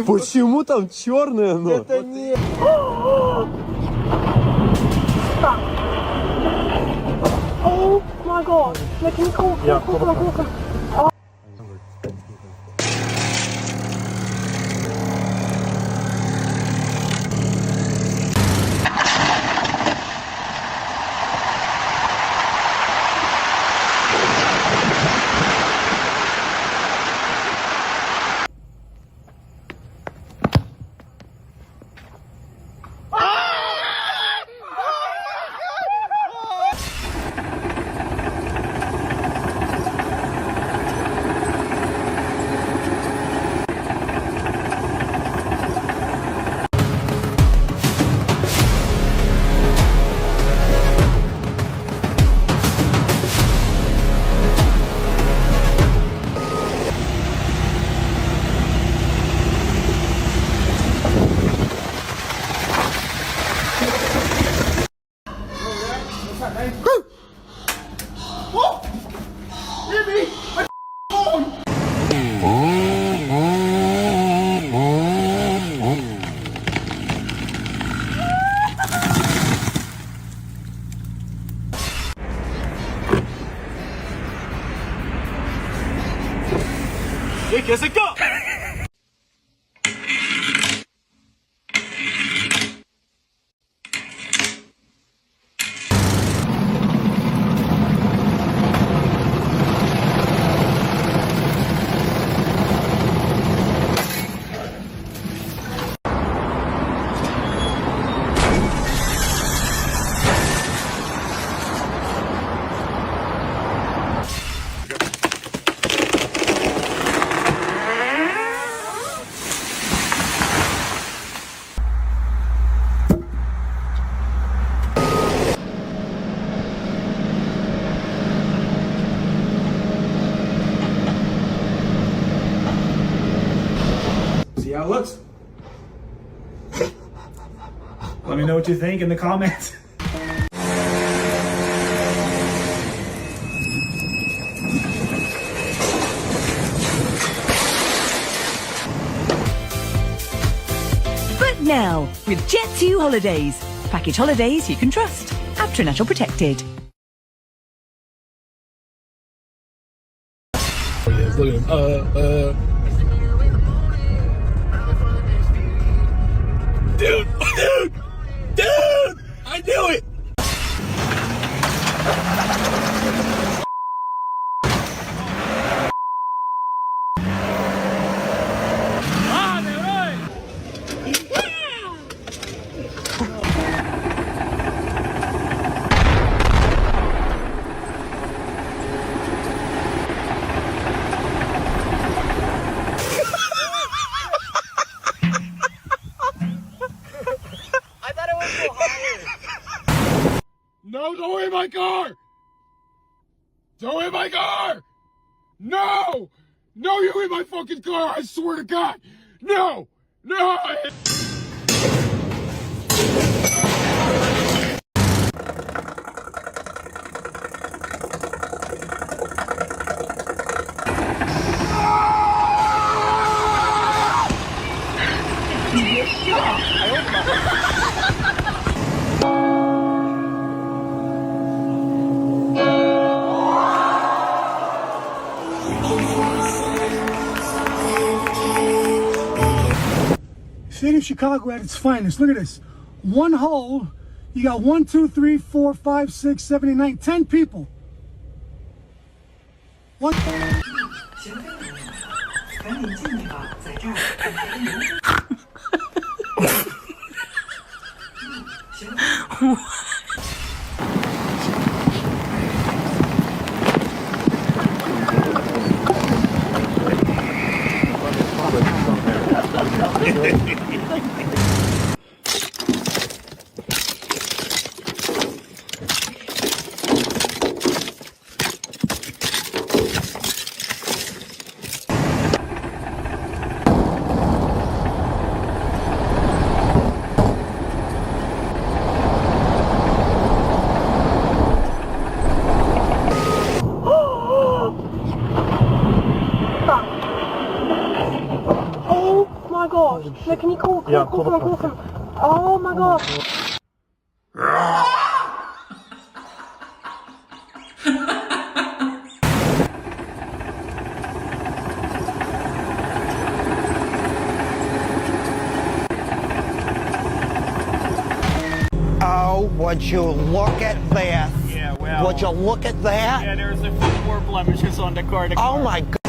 Почему там черное оно? Это не... Oh my god! Can you call? Call. 얘 개새끼야! See how it looks? Let me know what you think in the comments. But now, with Jet2 Holidays. Package holidays you can trust. Aptra Natural Protected. Look at him. Dude! I knew it! No, don't hit my car! Don't hit my car! No! No, you hit my fucking car! I swear to God! No! No! City of Chicago at its finest. Look at this. One hole, you got 1, 2, 3, 4, 5, 6, 7, 8, 9, 10 people. One. Awesome. Oh my god. Oh, would you look at this? Yeah, well. Would you look at that? Yeah, there's a few more blemishes on the car. Oh my God.